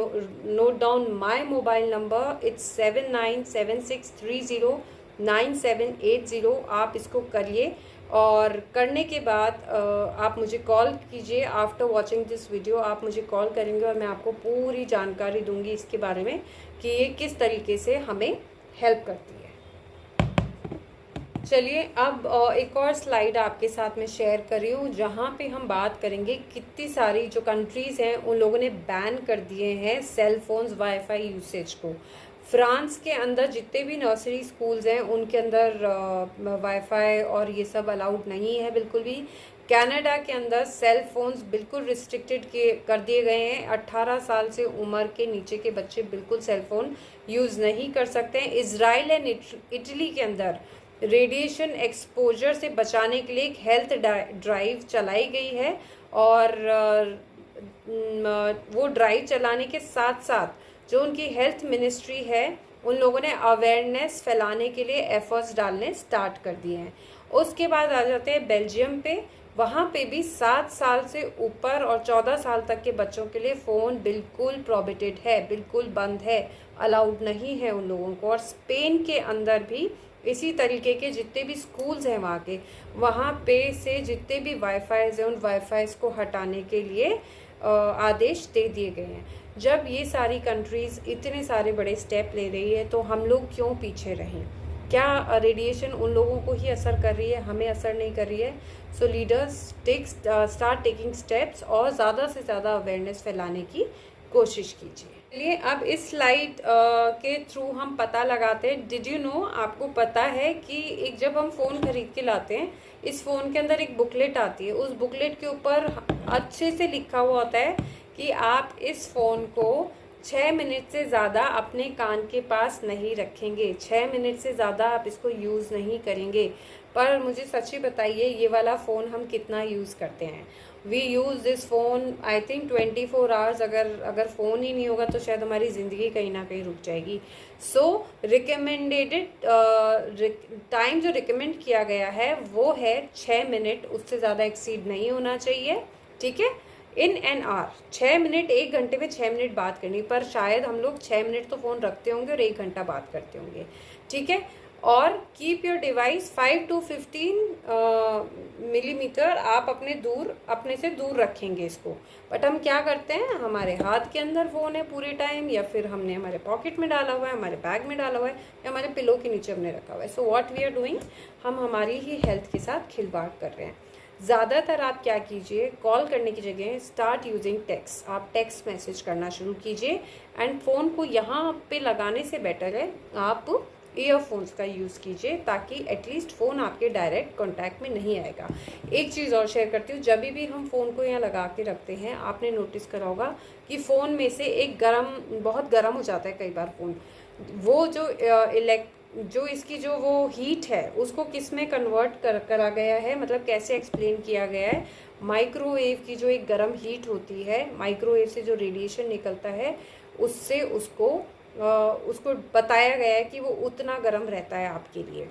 note down my mobile number. It's 7976309780। आप इसको करिए, और करने के बाद आप मुझे कॉल कीजिए। आफ्टर वॉचिंग दिस वीडियो आप मुझे कॉल करेंगे और मैं आपको पूरी जानकारी दूंगी इसके बारे में कि ये किस तरीके से हमें हेल्प करती है। चलिए अब एक और स्लाइड आपके साथ में शेयर कर रही हूँ, जहाँ पे हम बात करेंगे कितनी सारी जो कंट्रीज़ हैं उन लोगों ने बैन कर दिए हैं सेल फोन्स वाईफाई यूसेज को। फ्रांस के अंदर जितने भी नर्सरी स्कूल्स हैं उनके अंदर वाईफाई और ये सब अलाउड नहीं है बिल्कुल भी। कनाडा के अंदर सेल फोन्स बिल्कुल रिस्ट्रिक्टेड कर दिए गए हैं। 18 साल से उम्र के नीचे के बच्चे बिल्कुल सेल फोन यूज़ नहीं कर सकते हैं। इजराइल एंड इटली के अंदर रेडिएशन एक्सपोजर से बचाने के लिए एक हेल्थ ड्राइव चलाई गई है, और वो ड्राइव चलाने के साथ साथ जो उनकी हेल्थ मिनिस्ट्री है उन लोगों ने अवेयरनेस फैलाने के लिए एफर्ट्स डालने स्टार्ट कर दिए हैं। उसके बाद आ जाते हैं बेल्जियम पे। वहाँ पे भी 7 साल से ऊपर और 14 साल तक के बच्चों के लिए फ़ोन बिल्कुल प्रोहिबिटेड है, बिल्कुल बंद है, अलाउड नहीं है उन लोगों को। और स्पेन के अंदर भी इसी तरीके के जितने भी स्कूल्स हैं वहाँ पे से जितने भी वाईफाईज हैं उन वाईफाईज को हटाने के लिए आदेश दे दिए गए हैं। जब ये सारी कंट्रीज़ इतने सारे बड़े स्टेप ले रही है तो हम लोग क्यों पीछे रहें? क्या रेडिएशन उन लोगों को ही असर कर रही है, हमें असर नहीं कर रही है? सो लीडर्स स्टार्ट टेकिंग स्टेप्स और ज़्यादा से ज़्यादा अवेयरनेस फैलाने की कोशिश कीजिए। चलिए अब इस स्लाइड के थ्रू हम पता लगाते हैं। डिड यू नो, आपको पता है कि एक जब हम फ़ोन खरीद के लाते हैं, इस फ़ोन के अंदर एक बुकलेट आती है। उस बुकलेट के ऊपर अच्छे से लिखा हुआ होता है कि आप इस फ़ोन को 6 मिनट से ज़्यादा अपने कान के पास नहीं रखेंगे, 6 मिनट से ज़्यादा आप इसको यूज़ नहीं करेंगे। पर मुझे सच्ची बताइए, ये वाला फ़ोन हम कितना यूज़ करते हैं? We use this phone I think 24 hours. अगर फ़ोन ही नहीं होगा तो शायद हमारी ज़िंदगी कहीं ना कहीं रुक जाएगी। सो रिकमेंडेड टाइम जो रिकमेंड किया गया है वो है 6 मिनट, उससे ज़्यादा एक्सीड नहीं होना चाहिए। ठीक है, इन एन आवर 6 मिनट, 1 घंटे में 6 मिनट बात करनी। पर शायद हम लोग 6 मिनट तो फ़ोन रखते होंगे और 1 घंटा बात करते होंगे। ठीक है। और keep your device 5 to 15 millimetre, आप अपने से दूर रखेंगे इसको। बट हम क्या करते हैं, हमारे हाथ के अंदर फ़ोन है पूरे टाइम, या फिर हमने हमारे पॉकेट में डाला हुआ है, हमारे बैग में डाला हुआ है, या हमारे पिलो के नीचे हमने रखा हुआ है। So what we are doing, हम हमारी ही हेल्थ के साथ खिलवाड़ कर रहे हैं। ज़्यादातर आप क्या कीजिए, कॉल करने की जगह स्टार्ट यूजिंग टेक्स्ट। आप टेक्स्ट मैसेज करना शुरू कीजिए, एंड फ़ोन को यहाँ पे लगाने से बेटर है आप ईयरफोन्स का यूज़ कीजिए, ताकि एटलीस्ट फ़ोन आपके डायरेक्ट कांटेक्ट में नहीं आएगा। एक चीज़ और शेयर करती हूँ, जब भी हम फ़ोन को यहाँ लगा के रखते हैं, आपने नोटिस करा होगा कि फ़ोन में से एक बहुत गर्म हो जाता है कई बार फ़ोन। वो जो इसकी जो वो हीट है उसको किस में कन्वर्ट करा गया है, मतलब कैसे एक्सप्लेन किया गया है, माइक्रोवेव की जो एक गर्म हीट होती है, माइक्रोवेव से जो रेडिएशन निकलता है उससे उसको बताया गया है कि वो उतना गर्म रहता है आपके लिए।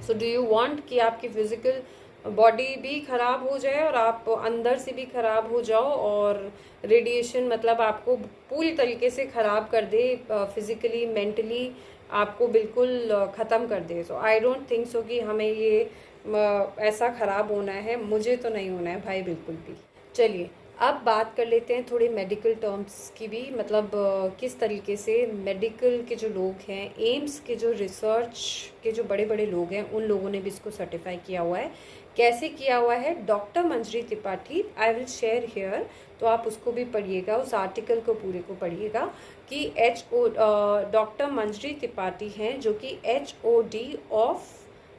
सो डू यू वांट कि आपकी फिज़िकल बॉडी भी ख़राब हो जाए और आप अंदर से भी ख़राब हो जाओ, और रेडिएशन मतलब आपको पूरी तरीके से ख़राब कर दे, फिज़िकली मेंटली आपको बिल्कुल ख़त्म कर दे। सो आई डोंट थिंक सो कि हमें ये ऐसा ख़राब होना है, मुझे तो नहीं होना है भाई बिल्कुल भी। चलिए अब बात कर लेते हैं थोड़े मेडिकल टर्म्स की भी, मतलब किस तरीके से मेडिकल के जो लोग हैं, एम्स के जो रिसर्च के जो बड़े बड़े लोग हैं, उन लोगों ने भी इसको सर्टिफाई किया हुआ है। कैसे किया हुआ है? Doctor Manjari Tripathi, I will share here, तो आप उसको भी पढ़िएगा, उस आर्टिकल को पूरे को पढ़िएगा कि डॉक्टर मंजरी त्रिपाठी हैं जो कि HOD of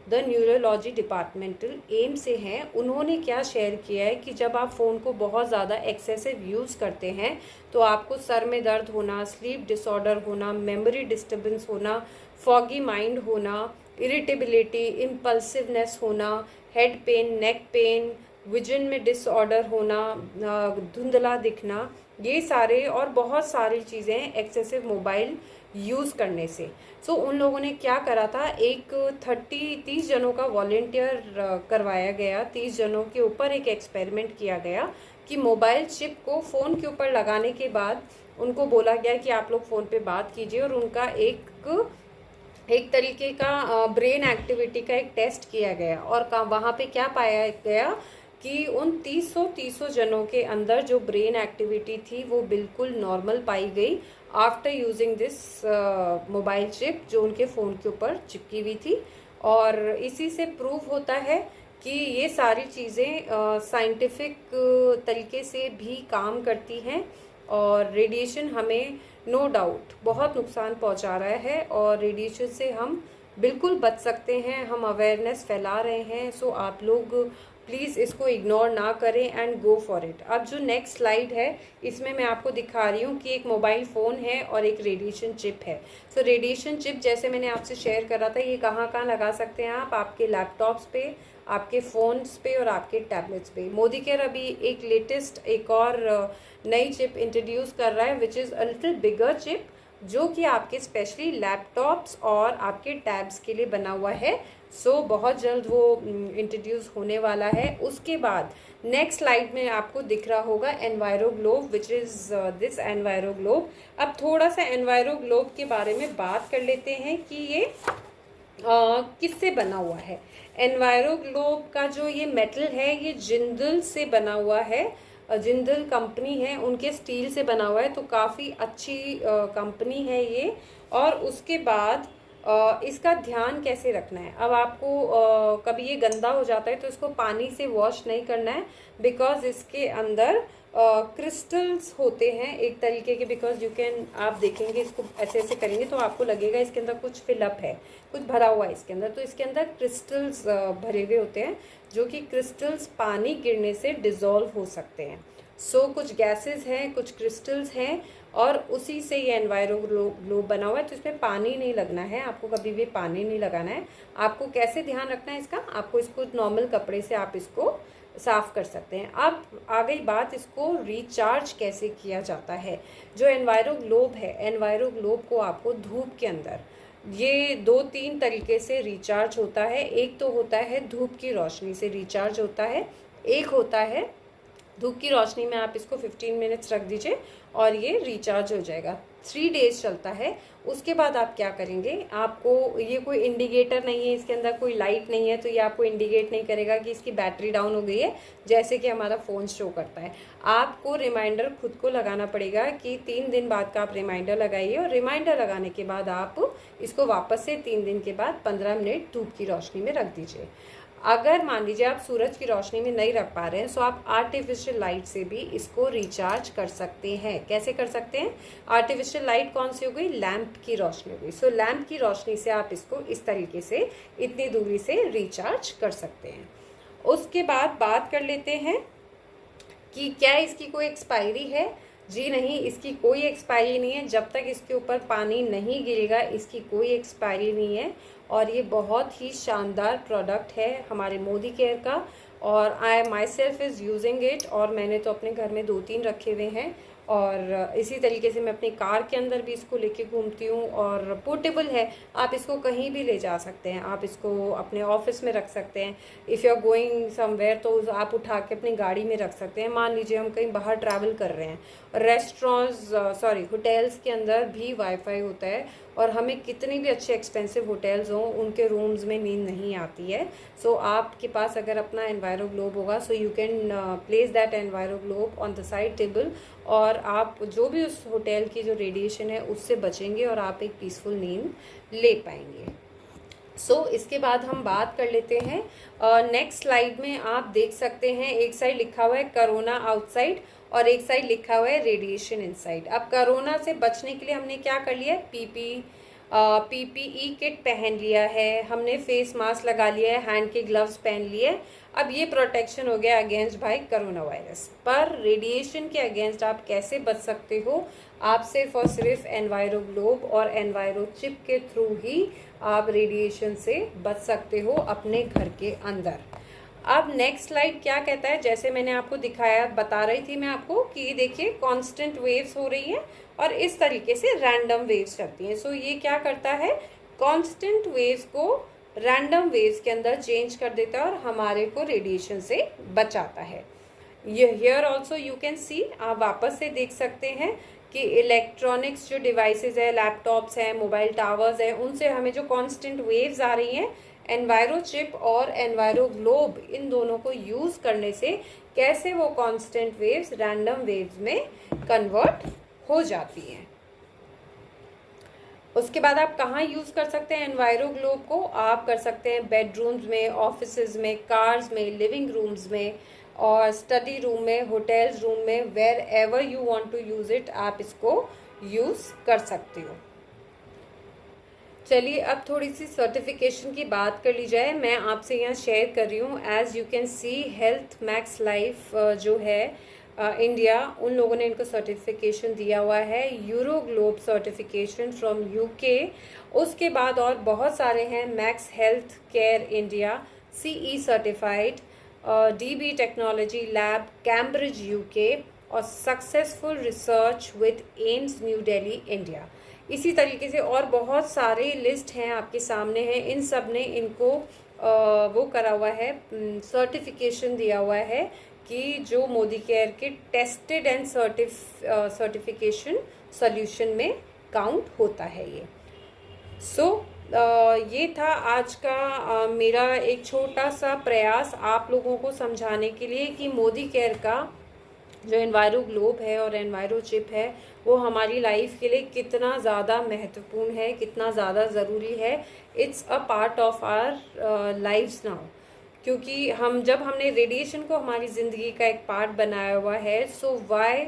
the neurology departmental एम से हैं। उन्होंने क्या शेयर किया है कि जब आप फ़ोन को बहुत ज़्यादा एक्सेसिव यूज़ करते हैं तो आपको सर में दर्द होना, स्लीप डिसऑर्डर होना, मेमोरी डिस्टर्बेंस होना, फॉगी माइंड होना, इरिटेबिलिटी, इम्पल्सिवनेस होना, head pen, neck pain, vision में डिसऑर्डर होना, धुंधला दिखना, ये सारे और बहुत सारी चीज़ें एक्सेसिव मोबाइल यूज़ करने से। सो उन लोगों ने क्या करा था, एक 30 जनों का वॉलेंटियर करवाया गया, 30 जनों के ऊपर एक एक्सपेरिमेंट किया गया कि मोबाइल चिप को फ़ोन के ऊपर लगाने के बाद उनको बोला गया कि आप लोग फ़ोन पे बात कीजिए, और उनका एक तरीके का ब्रेन एक्टिविटी का एक टेस्ट किया गया। और वहाँ पे क्या पाया गया कि उन 300 जनों के अंदर जो ब्रेन एक्टिविटी थी वो बिल्कुल नॉर्मल पाई गई after using this mobile chip जो उनके फ़ोन के ऊपर चिपकी हुई थी। और इसी से प्रूव होता है कि ये सारी चीज़ें साइंटिफिक तरीके से भी काम करती हैं, और रेडिएशन हमें नो डाउट बहुत नुकसान पहुंचा रहा है, और रेडिएशन से हम बिल्कुल बच सकते हैं। हम अवेयरनेस फैला रहे हैं, सो आप लोग प्लीज़ इसको इग्नोर ना करें एंड गो फॉर इट। अब जो नेक्स्ट स्लाइड है इसमें मैं आपको दिखा रही हूँ कि एक मोबाइल फ़ोन है और एक रेडिएशन चिप है। सो रेडिएशन चिप जैसे मैंने आपसे शेयर करा था, ये कहाँ कहाँ लगा सकते हैं आप, आपके लैपटॉप्स पे, आपके फ़ोन्स पे और आपके टैबलेट्स पे। मोदी केयर अभी एक लेटेस्ट एक और नई चिप इंट्रोड्यूस कर रहा है which is a little bigger chip, जो कि आपके स्पेशली लैपटॉप्स और आपके टैब्स के लिए बना हुआ है। सो बहुत जल्द वो इंट्रोड्यूस होने वाला है। उसके बाद नेक्स्ट स्लाइड में आपको दिख रहा होगा enviro globe which is this enviro globe. अब थोड़ा सा एनवायरो ग्लोब के बारे में बात कर लेते हैं कि ये किससे बना हुआ है। एनवायरो ग्लोब का जो ये मेटल है ये जिंदल से बना हुआ है, जिंदल कंपनी है, उनके स्टील से बना हुआ है, तो काफ़ी अच्छी कंपनी है ये। और उसके बाद इसका ध्यान कैसे रखना है, अब आपको कभी ये गंदा हो जाता है तो इसको पानी से वॉश नहीं करना है, बिकॉज इसके अंदर क्रिस्टल्स होते हैं एक तरीके के, बिकॉज यू कैन, आप देखेंगे इसको ऐसे ऐसे करेंगे तो आपको लगेगा इसके अंदर कुछ फिलअप है, कुछ भरा हुआ है इसके अंदर, तो इसके अंदर क्रिस्टल्स भरे हुए होते हैं, जो कि क्रिस्टल्स पानी गिरने से डिज़ोल्व हो सकते हैं। सो कुछ गैसेस हैं, कुछ क्रिस्टल्स हैं, और उसी से ये एनवायरो ग्लोब बना हुआ है। तो इसमें पानी नहीं लगना है, आपको कभी भी पानी नहीं लगाना है। आपको कैसे ध्यान रखना है इसका, आपको इसको नॉर्मल कपड़े से आप इसको साफ़ कर सकते हैं। अब आ गई बात इसको रिचार्ज कैसे किया जाता है। जो एनवायरो ग्लोब है, एनवायरो ग्लोब को आपको धूप के अंदर, ये 2-3 तरीके से रिचार्ज होता है। एक तो होता है धूप की रोशनी से रिचार्ज होता है, एक होता है धूप की रोशनी में आप इसको 15 मिनट्स रख दीजिए और ये रिचार्ज हो जाएगा। 3 डेज़ चलता है। उसके बाद आप क्या करेंगे, आपको ये कोई इंडिकेटर नहीं है, इसके अंदर कोई लाइट नहीं है, तो ये आपको इंडिकेट नहीं करेगा कि इसकी बैटरी डाउन हो गई है, जैसे कि हमारा फ़ोन शो करता है। आपको रिमाइंडर खुद को लगाना पड़ेगा कि 3 दिन बाद का आप रिमाइंडर लगाइए, और रिमाइंडर लगाने के बाद आप इसको वापस से 3 दिन के बाद 15 मिनट धूप की रोशनी में रख दीजिए। अगर मान लीजिए आप सूरज की रोशनी में नहीं रख पा रहे हैं, सो आप आर्टिफिशियल लाइट से भी इसको रिचार्ज कर सकते हैं। कैसे कर सकते हैं? आर्टिफिशियल लाइट कौन सी हो गई? लैंप की रोशनी हो गई। सो लैंप की रोशनी से आप इसको इस तरीके से इतनी दूरी से रिचार्ज कर सकते हैं। उसके बाद बात कर लेते हैं कि क्या इसकी कोई एक्सपायरी है। जी नहीं, इसकी कोई एक्सपायरी नहीं है। जब तक इसके ऊपर पानी नहीं गिरेगा इसकी कोई एक्सपायरी नहीं है, और ये बहुत ही शानदार प्रोडक्ट है हमारे मोदी केयर का, और I myself is using it, और मैंने तो अपने घर में 2-3 रखे हुए हैं, और इसी तरीके से मैं अपनी कार के अंदर भी इसको लेके घूमती हूँ। और पोर्टेबल है, आप इसको कहीं भी ले जा सकते हैं, आप इसको अपने ऑफिस में रख सकते हैं। If you are going somewhere तो आप उठा के अपनी गाड़ी में रख सकते हैं। मान लीजिए हम कहीं बाहर ट्रैवल कर रहे हैं, होटल्स के अंदर भी वाईफाई होता है, और हमें कितने भी अच्छे एक्सपेंसिव होटल्स हों उनके रूम्स में नींद नहीं आती है। सो आपके पास अगर अपना एनवायरो ग्लोब होगा, so you can place that enviro globe on the side table, और आप जो भी उस होटल की जो रेडिएशन है उससे बचेंगे और आप एक पीसफुल नींद ले पाएंगे। इसके बाद हम बात कर लेते हैं नेक्स्ट स्लाइड में। आप देख सकते हैं एक साइड लिखा हुआ है कोरोना आउटसाइड और एक साइड लिखा हुआ है रेडिएशन इनसाइड। अब कोरोना से बचने के लिए हमने क्या कर लिया है, पीपीई किट पहन लिया है, हमने फेस मास्क लगा लिया है, हैंड के ग्लव्स पहन लिए। अब ये प्रोटेक्शन हो गया अगेंस्ट भाई कोरोना वायरस। पर रेडिएशन के अगेंस्ट आप कैसे बच सकते हो? आप सिर्फ और सिर्फ एनवायरो ग्लोब और एनवायरो चिप के थ्रू ही आप रेडिएशन से बच सकते हो अपने घर के अंदर। अब नेक्स्ट स्लाइड क्या कहता है, जैसे मैंने आपको दिखाया, बता रही थी मैं आपको कि ये देखिए कांस्टेंट वेव्स हो रही हैं और इस तरीके से रैंडम वेव्स चलती हैं। ये क्या करता है, कांस्टेंट वेव्स को रैंडम वेव्स के अंदर चेंज कर देता है और हमारे को रेडिएशन से बचाता है। ये हियर ऑल्सो यू कैन सी, आप वापस से देख सकते हैं कि इलेक्ट्रॉनिक्स जो डिवाइसेस है, लैपटॉप्स हैं, मोबाइल टावर्स हैं, उनसे हमें जो कांस्टेंट वेव्स आ रही हैं, एनवायरो चिप और एनवायरो ग्लोब, इन दोनों को यूज़ करने से कैसे वो कांस्टेंट वेव्स रैंडम वेव्स में कन्वर्ट हो जाती हैं। उसके बाद आप कहाँ यूज़ कर सकते हैं एनवायरो ग्लोब को? आप कर सकते हैं बेडरूम्स में, ऑफिसेज में, कार्स में, लिविंग रूम्स में और स्टडी रूम में, होटल्स रूम में, wherever you want to use it, आप इसको यूज़ कर सकते हो। चलिए अब थोड़ी सी सर्टिफिकेशन की बात कर ली जाए। मैं आपसे यहाँ शेयर कर रही हूँ। As you can see health Max Life जो है इंडिया, उन लोगों ने इनको सर्टिफिकेशन दिया हुआ है, Euro Globe certification from UK. उसके बाद और बहुत सारे हैं, Max health care India, CE certified, DB technology lab Cambridge UK और successful research with AIIMS New Delhi India. इसी तरीके से और बहुत सारे लिस्ट हैं आपके सामने हैं। इन सब ने इनको वो करा हुआ है, सर्टिफिकेशन दिया हुआ है कि जो मोदी केयर के टेस्टेड एंड सर्टिफिकेशन सॉल्यूशन में काउंट होता है ये। ये था आज का मेरा एक छोटा सा प्रयास आप लोगों को समझाने के लिए कि मोदी केयर का जो एनवायरो ग्लोब है और एनवायरो चिप है वो हमारी लाइफ के लिए कितना ज़्यादा महत्वपूर्ण है, कितना ज़्यादा ज़रूरी है। It's a part of our lifes now, क्योंकि जब हमने रेडिएशन को हमारी ज़िंदगी का एक पार्ट बनाया हुआ है, सो वाई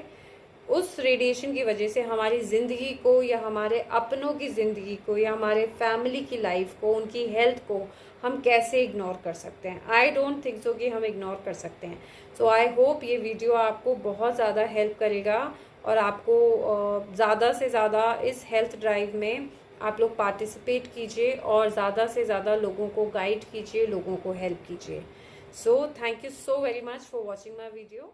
उस रेडिएशन की वजह से हमारी ज़िंदगी को या हमारे अपनों की ज़िंदगी को या हमारे फैमिली की लाइफ को, उनकी हेल्थ को हम कैसे इग्नोर कर सकते हैं? आई डोंट थिंक सो कि हम इग्नोर कर सकते हैं। आई होप ये वीडियो आपको बहुत ज़्यादा हेल्प करेगा और आपको ज़्यादा से ज़्यादा इस हेल्थ ड्राइव में आप लोग पार्टिसिपेट कीजिए और ज़्यादा से ज़्यादा लोगों को गाइड कीजिए, लोगों को हेल्प कीजिए। Thank you so very much for watching my video.